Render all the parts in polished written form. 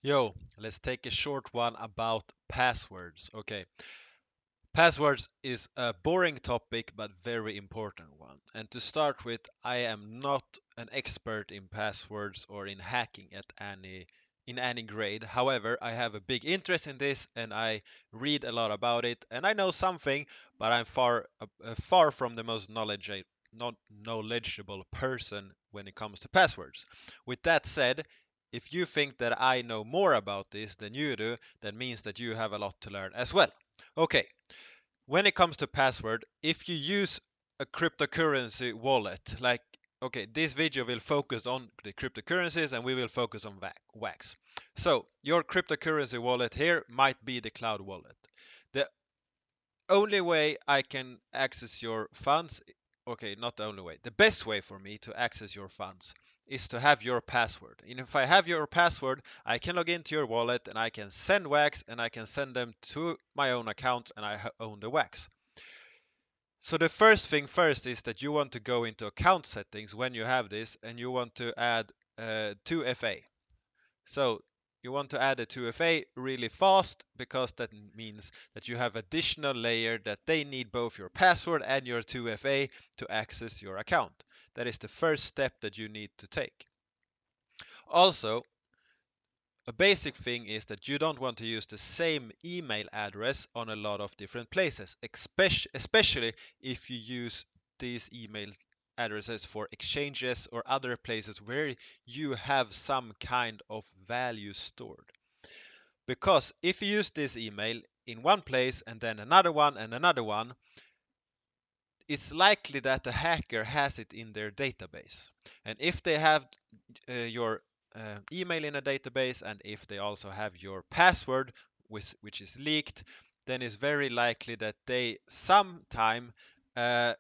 Yo, let's take a short one about passwords. Okay, passwords is a boring topic but very important one. And to start with, I am not an expert in passwords or in hacking at any grade. However, I have a big interest in this and I read a lot about it and I know something, but I'm far from the most not knowledgeable person when it comes to passwords. With that said, if you think that I know more about this than you do, that means that you have a lot to learn as well. Okay, when it comes to password, if you use a cryptocurrency wallet, like, okay, this video will focus on the cryptocurrencies and we will focus on wax. So your cryptocurrency wallet here might be the cloud wallet. The only way I can access your funds, okay, not the only way, the best way for me to access your funds is to have your password. And if I have your password, I can log into your wallet and I can send wax and I can send them to my own account and I own the wax. So the first thing first is that you want to go into account settings when you have this and you want to add 2FA. So you want to add a 2FA really fast because that means that you have additional layer that they need both your password and your 2FA to access your account. That is the first step that you need to take. Also, a basic thing is that you don't want to use the same email address on a lot of different places, especially if you use these email addresses for exchanges or other places where you have some kind of value stored. Because if you use this email in one place and then another one and another one, it's likely that the hacker has it in their database. And if they have your email in a database and if they also have your password, which is leaked, then it's very likely that they sometime uh,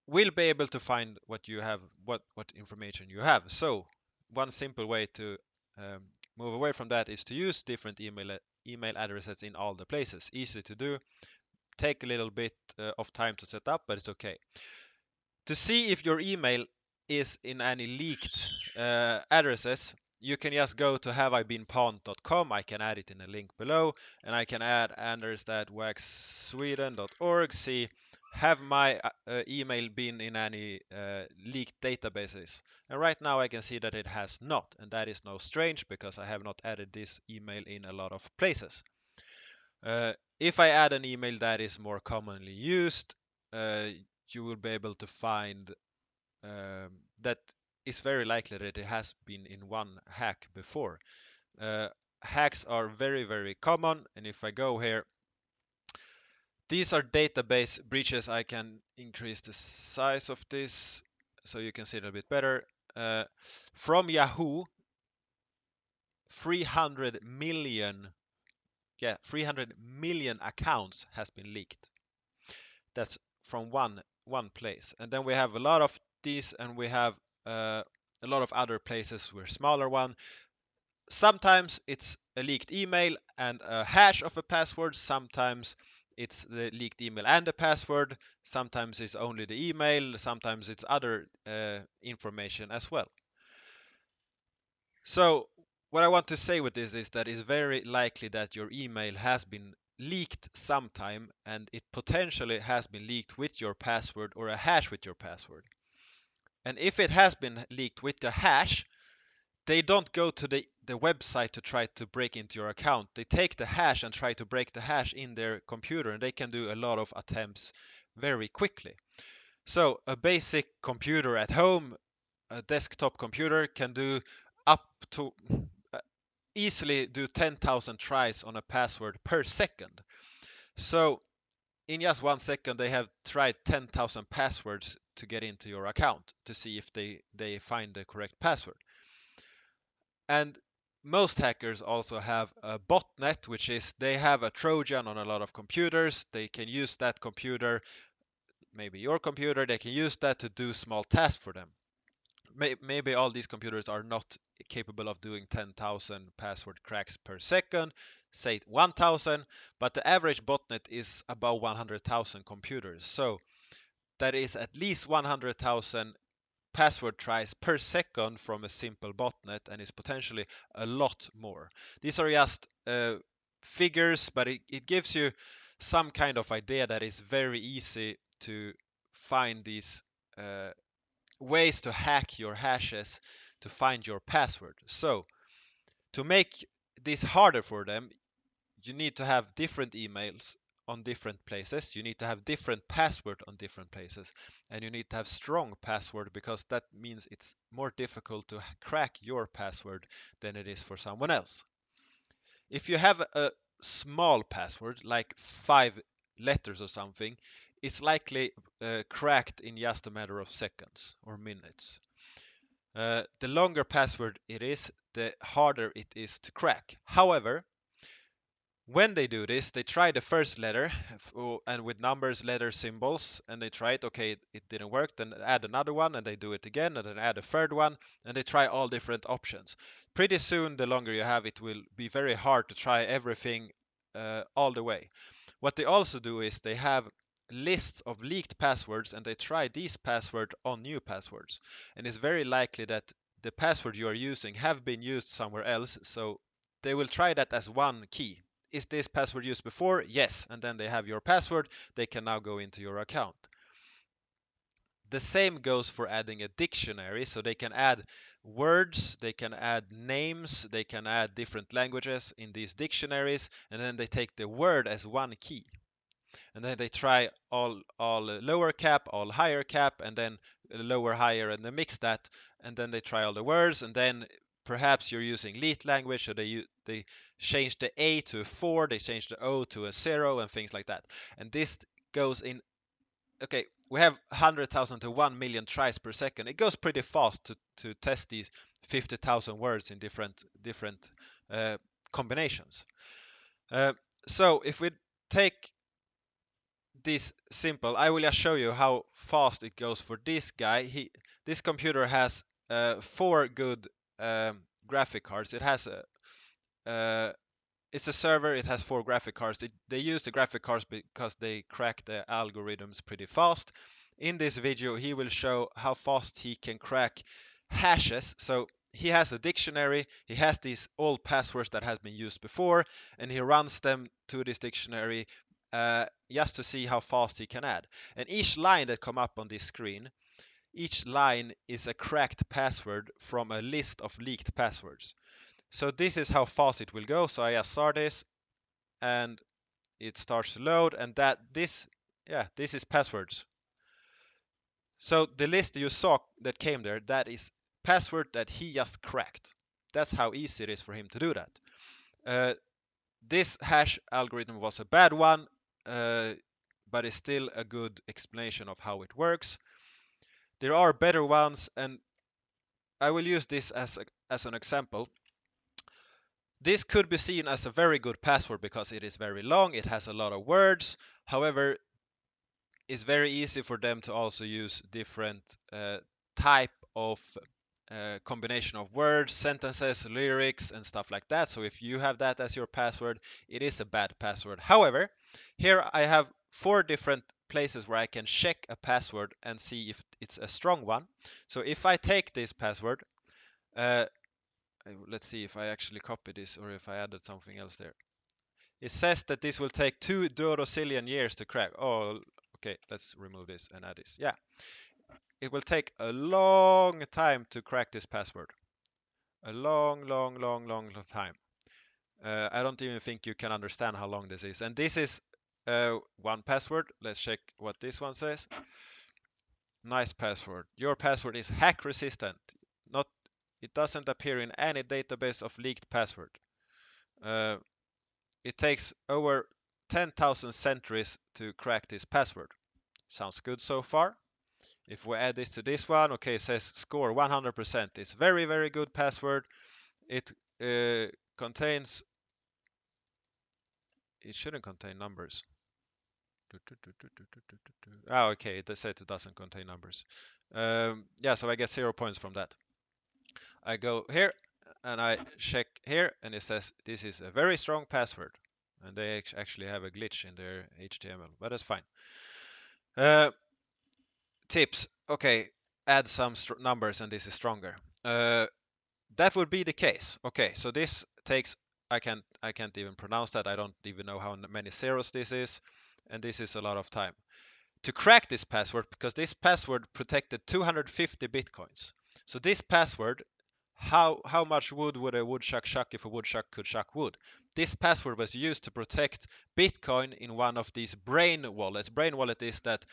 will be able to find what you have, what information you have. So one simple way to um, move away from that is to use different email addresses in all the places. Easy to do. Take a little bit of time to set up, but it's okay. To see if your email is in any leaked addresses, you can just go to haveibeenpwned.com. I can add it in a link below, and I can add anders.waxsweden.org. See, have my email been in any leaked databases? And right now I can see that it has not, and that is no strange because I have not added this email in a lot of places. If I add an email that is more commonly used, uh, you will be able to find that it's very likely that it has been in one hack before. Uh, Hacks are very, very common, and if I go here, these are database breaches. I can increase the size of this so you can see it a bit better. Uh, from Yahoo, 300 million, yeah, 300 million accounts has been leaked. That's from one place. And then we have a lot of these, and we have a lot of other places with smaller one. Sometimes it's a leaked email and a hash of a password. Sometimes it's the leaked email and the password. Sometimes it's only the email. Sometimes it's other information as well. So what I want to say with this is that it's very likely that your email has been leaked sometime and it potentially has been leaked with your password or a hash with your password. And if it has been leaked with the hash, they don't go to the website to try to break into your account. They take the hash and try to break the hash in their computer, and they can do a lot of attempts very quickly. So a basic computer at home, a desktop computer, can do up to uh, easily do 10,000 tries on a password per second. So in just 1 second, they have tried 10,000 passwords to get into your account to see if they find the correct password. And most hackers also have a botnet, which is they have a Trojan on a lot of computers. They can use that computer, maybe your computer, they can use that to do small tasks for them. Maybe all these computers are not capable of doing 10,000 password cracks per second, say 1,000, but the average botnet is about 100,000 computers. So that is at least 100,000 password tries per second from a simple botnet and is potentially a lot more. These are just figures, but it gives you some kind of idea that it's very easy to find these ways to hack your hashes to find your password. So to make this harder for them, you need to have different emails on different places. You need to have different password on different places, and you need to have strong password because that means it's more difficult to crack your password than it is for someone else. If you have a small password like 5 letters or something, it's likely cracked in just a matter of seconds or minutes. The longer password it is, the harder it is to crack. However, when they do this, they try the first letter and with numbers, letters, symbols, and they try it. Okay, it didn't work. Then add another one, and they do it again, and then add a third one, and they try all different options. Pretty soon, the longer you have, it will be very hard to try everything all the way. What they also do is they have lists of leaked passwords, and they try these passwords on new passwords. And it's very likely that the password you are using have been used somewhere else, so they will try that as one key. Is this password used before? Yes. And then they have your password. They can now go into your account. The same goes for adding a dictionary. So they can add words, they can add names, they can add different languages in these dictionaries, and then they take the word as one key. And then they try all lower cap, all higher cap, and then lower, higher, and they mix that, and then they try all the words, and then perhaps you're using leet language, so they change the A to a 4, they change the O to a 0, and things like that. And this goes in. Okay, we have 100,000 to 1 million tries per second. It goes pretty fast to test these 50,000 words in different combinations. So if we take this simple, I will just show you how fast it goes for this guy. This computer has 4 good graphic cards. It's a server. It has 4 graphic cards. They use the graphic cards because they crack the algorithms pretty fast. In this video, he will show how fast he can crack hashes. So he has a dictionary. He has these old passwords that has been used before, and he runs them to this dictionary just to see how fast he can add. And each line that come up on this screen, each line is a cracked password from a list of leaked passwords. So this is how fast it will go. So I just start this, and it starts to load, and this is passwords. So the list you saw that came there, that is password that he just cracked. That's how easy it is for him to do that. This hash algorithm was a bad one, but it's still a good explanation of how it works. There are better ones, and I will use this as an example. This could be seen as a very good password because it is very long, it has a lot of words. However, it's very easy for them to also use different type of combination of words, sentences, lyrics, and stuff like that. So if you have that as your password, it is a bad password. However, here I have 4 different places where I can check a password and see if it's a strong one. So if I take this password, let's see if I actually copy this or if I added something else there. It says that this will take 2 duodecillion years to crack. Oh, okay, let's remove this and add this. Yeah, it will take a long time to crack this password. A long time. I don't even think you can understand how long this is. And this is one password. Let's check what this one says. Nice password. Your password is hack resistant. Not, it doesn't appear in any database of leaked password. It takes over 10,000 centuries to crack this password. Sounds good so far. If we add this to this one, okay, it says score 100%. It's very good password. It contains, it shouldn't contain numbers. Ah, okay, it says it doesn't contain numbers. Yeah, so I get 0 points from that. I go here and I check here, and it says this is a very strong password. And they actually have a glitch in their HTML, but that's fine. Tips. Okay, add some numbers and this is stronger. That would be the case. Okay, so this takes, I can't even pronounce that. I don't even know how many zeros this is, and this is a lot of time to crack this password, because this password protected 250 bitcoins. So this password, how much wood would a woodchuck chuck if a woodchuck could chuck wood? This password was used to protect Bitcoin in one of these brain wallets. Brain wallet is that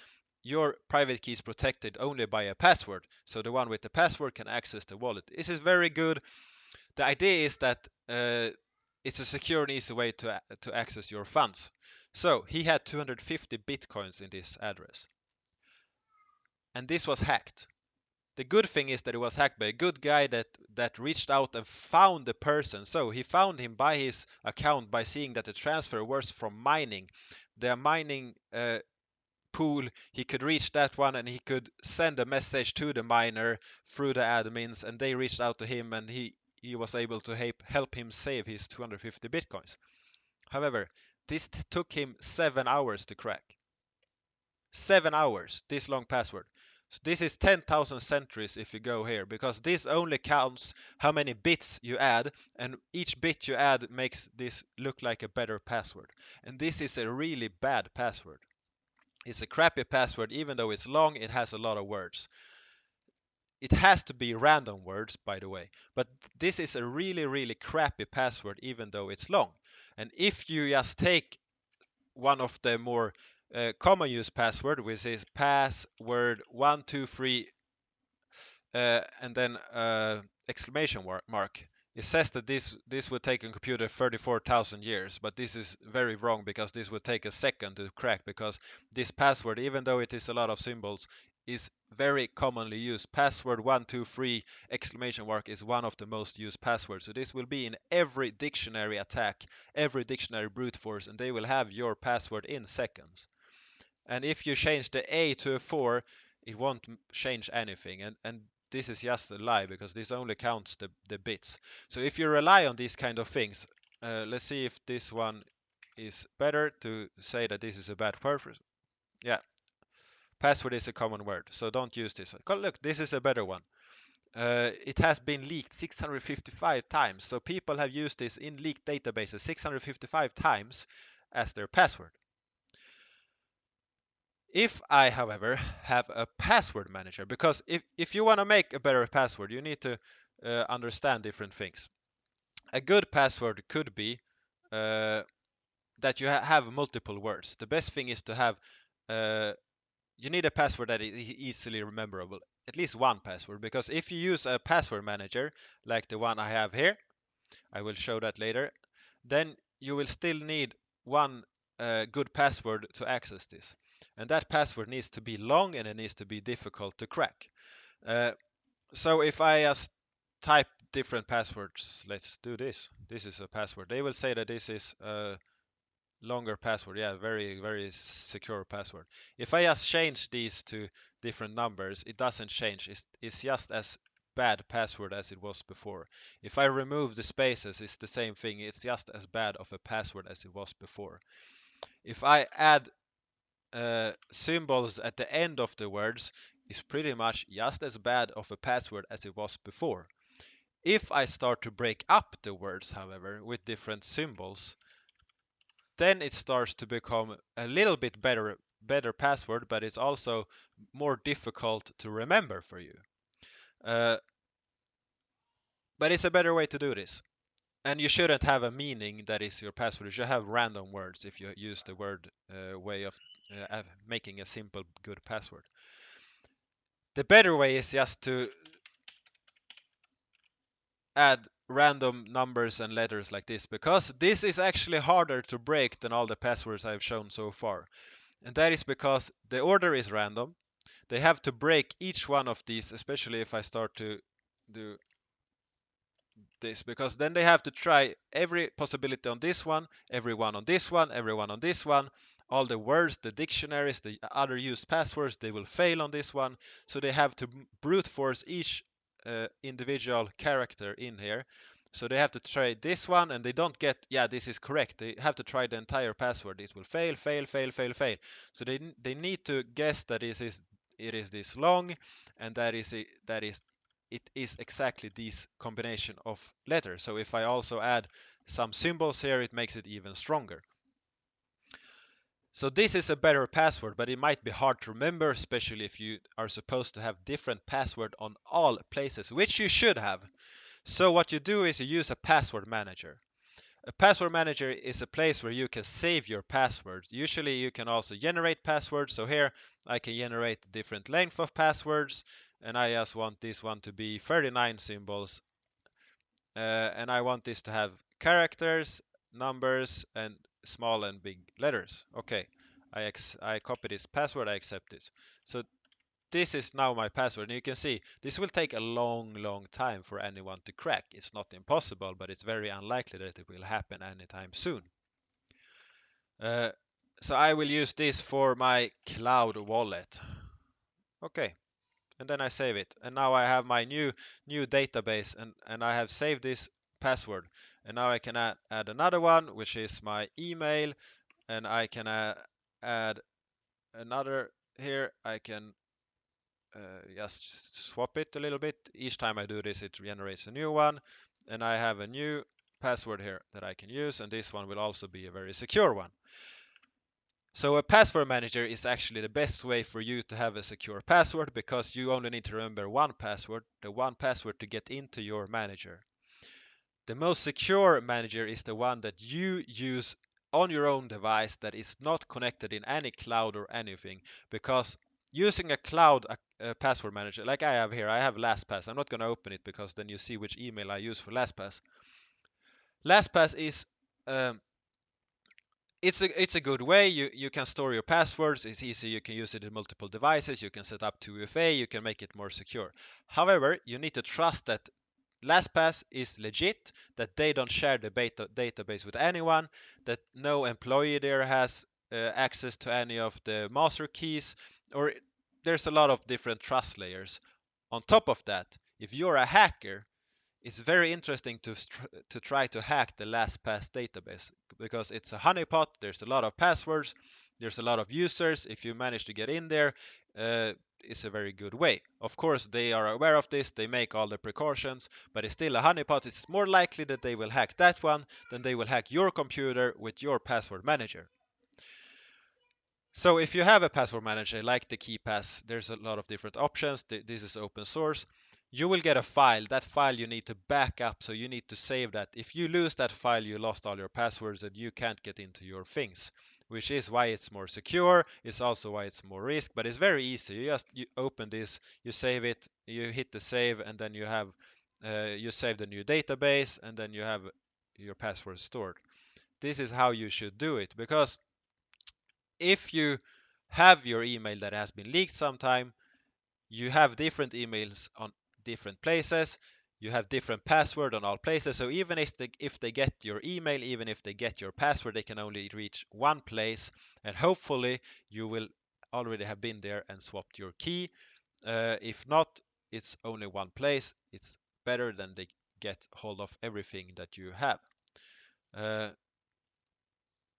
your private key is protected only by a password. So the one with the password can access the wallet. This is very good. The idea is that it's a secure and easy way to access your funds. So he had 250 bitcoins in this address, and this was hacked. The good thing is that it was hacked by a good guy that reached out and found the person. So he found him by his account by seeing that the transfer was from mining. The mining pool, he could reach that one and he could send a message to the miner through the admins, and they reached out to him, and he was able to help him save his 250 bitcoins. However, this took him 7 hours to crack. 7 hours, this long password. So this is 10,000 centuries if you go here, because this only counts how many bits you add, and each bit you add makes this look like a better password. And this is a really bad password. It's a crappy password. Even though it's long, it has a lot of words. It has to be random words, by the way, but this is a really, really crappy password, even though it's long. And if you just take one of the more common use password, which is password 123 and then exclamation mark. It says that this would take a computer 34,000 years, but this is very wrong, because this would take a second to crack, because this password, even though it is a lot of symbols, is very commonly used. Password 123 exclamation mark is one of the most used passwords. So this will be in every dictionary attack, every dictionary brute force, and they will have your password in seconds. And if you change the A to a 4, it won't change anything. And this is just a lie, because this only counts the bits. So if you rely on these kind of things, let's see if this one is better to say that this is a bad purpose. Yeah, password is a common word, so don't use this. Look, this is a better one. It has been leaked 655 times. So people have used this in leaked databases 655 times as their password. If I, however, have a password manager, because if you want to make a better password, you need to understand different things. A good password could be that you have multiple words. The best thing is to have, you need a password that is easily rememberable, at least one password, because if you use a password manager like the one I have here, I will show that later, then you will still need one good password to access this. And that password needs to be long, and it needs to be difficult to crack. Uh, so if I just type different passwords, let's do this. This is a password. They will say that this is a longer password. Yeah, very, very secure password. If I just change these to different numbers, it doesn't change. It's just as bad password as it was before. If I remove the spaces, it's the same thing. It's just as bad of a password as it was before. If I add symbols at the end of the words, it's pretty much just as bad of a password as it was before. If I start to break up the words, however, with different symbols, then it starts to become a little bit better password, but it's also more difficult to remember for you. Uh, but it's a better way to do this. And you shouldn't have a meaning that is your password. You should have random words if you use the word way of making a simple, good password. The better way is just to add random numbers and letters like this, because this is actually harder to break than all the passwords I've shown so far. And that is because the order is random. They have to break each one of these, especially if I start to do this, because then they have to try every possibility on this one, every one on this one, every one on this one. All the words, the dictionaries, the other used passwords, they will fail on this one. So they have to brute force each individual character in here. So they have to try this one, and they don't get, yeah, this is correct. They have to try the entire password. It will fail, fail, fail, fail, fail. So they need to guess that this is it is this long, and it is exactly this combination of letters. So if I also add some symbols here, it makes it even stronger. So this is a better password, but it might be hard to remember, especially if you are supposed to have different password on all places, which you should have. So what you do is you use a password manager. A password manager is a place where you can save your passwords. Usually you can also generate passwords. So here I can generate different length of passwords, and I just want this one to be 39 symbols, and I want this to have characters, numbers, and small and big letters. Okay, I copy this password, I accept this. So this is now my password, and you can see this will take a long time for anyone to crack. It's not impossible, but it's very unlikely that it will happen anytime soon. Uh, so I will use this for my cloud wallet. Okay, and then I save it, and now I have my new database, and I have saved this password, and now I can add another one, which is my email, and I can add another here. I can just swap it a little bit. Each time I do this, it generates a new one, and I have a new password here that I can use, and this one will also be a very secure one. So a password manager is actually the best way for you to have a secure password, because you only need to remember one password, the one password to get into your manager. The most secure manager is the one that you use on your own device that is not connected in any cloud or anything, because using a cloud password manager like I have here, I have LastPass. I'm not going to open it because then you see which email I use for LastPass. LastPass is it's a good way. You can store your passwords. It's easy. You can use it in multiple devices. You can set up 2FA. You can make it more secure. However, you need to trust that LastPass is legit, that they don't share the database with anyone, that no employee there has access to any of the master keys, or there's a lot of different trust layers. On top of that, if you're a hacker, it's very interesting to try to hack the LastPass database, because it's a honeypot. There's a lot of passwords. There's a lot of users. If you manage to get in there, it's a very good way. Of course, they are aware of this. They make all the precautions, but it's still a honeypot. It's more likely that they will hack that one than they will hack your computer with your password manager. So if you have a password manager like the KeePass, there's a lot of different options. This is open source. You will get a file. That file you need to back up, so you need to save that. If you lose that file, you lost all your passwords and you can't get into your things, which is why it's more secure. It's also why it's more risk, but it's very easy. You open this, you save it, you hit the save, and then you save the new database, and then you have your password stored. This is how you should do it, because if you have your email that has been leaked sometime, you have different emails on different places, you have different password on all places. So even if they get your email, even if they get your password, they can only reach one place, and hopefully you will already have been there and swapped your key. If not, it's only one place. It's better than they get hold of everything that you have. Uh,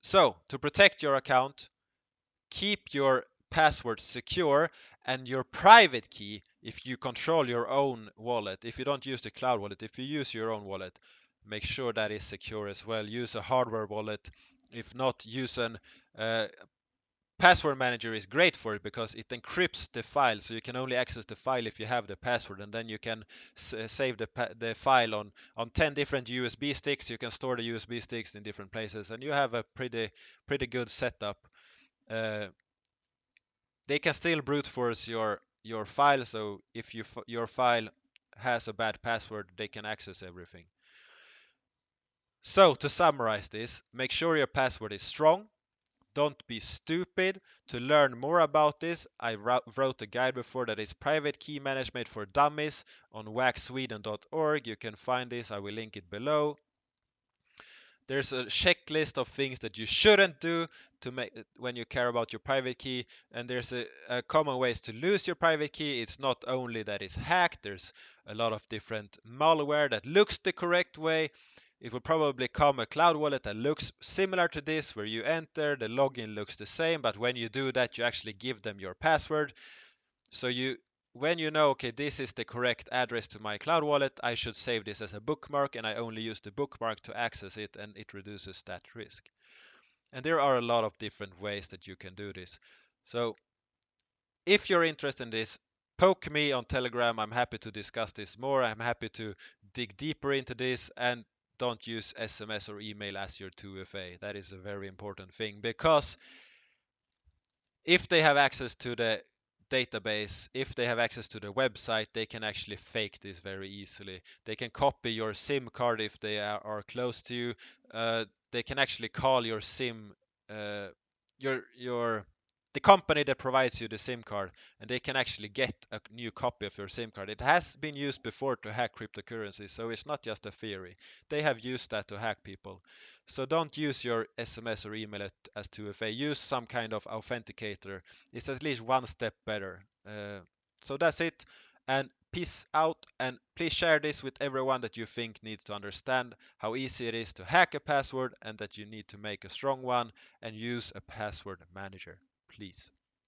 so to protect your account, keep your password secure, and your private key, if you control your own wallet, if you don't use the cloud wallet, if you use your own wallet, make sure that is secure as well. Use a hardware wallet. If not, use an password manager is great for it, because it encrypts the file, so you can only access the file if you have the password, and then you can save the file on 10 different USB sticks. You can store the USB sticks in different places, and you have a pretty good setup. uh, they can still brute force your file, so if your file has a bad password, they can access everything. So to summarize this, make sure your password is strong. Don't be stupid. To learn more about this, I wrote a guide before that is Private Key Management for Dummies on waxsweden.org. You can find this, I will link it below. There's a checklist of things that you shouldn't do to make when you care about your private key, and there's a common ways to lose your private key. It's not only that it's hacked, there's a lot of different malware that looks the correct way. It will probably come a cloud wallet that looks similar to this, where you enter, the login looks the same, but when you do that, you actually give them your password. So when you know, okay, this is the correct address to my cloud wallet, I should save this as a bookmark, and I only use the bookmark to access it, and it reduces that risk. And there are a lot of different ways that you can do this. So if you're interested in this, poke me on Telegram. I'm happy to discuss this more. I'm happy to dig deeper into this, and don't use SMS or email as your 2FA. That is a very important thing, because if they have access to the database, if they have access to the website, they can actually fake this very easily. They can copy your SIM card if they are close to you. They can actually call your SIM, uh, your the company that provides you the SIM card, and they can actually get a new copy of your SIM card. It has been used before to hack cryptocurrency, so it's not just a theory. They have used that to hack people. So don't use your SMS or email as 2FA. Use some kind of authenticator. It's at least one step better. So that's it. And peace out. And please share this with everyone that you think needs to understand how easy it is to hack a password, and that you need to make a strong one and use a password manager. Please.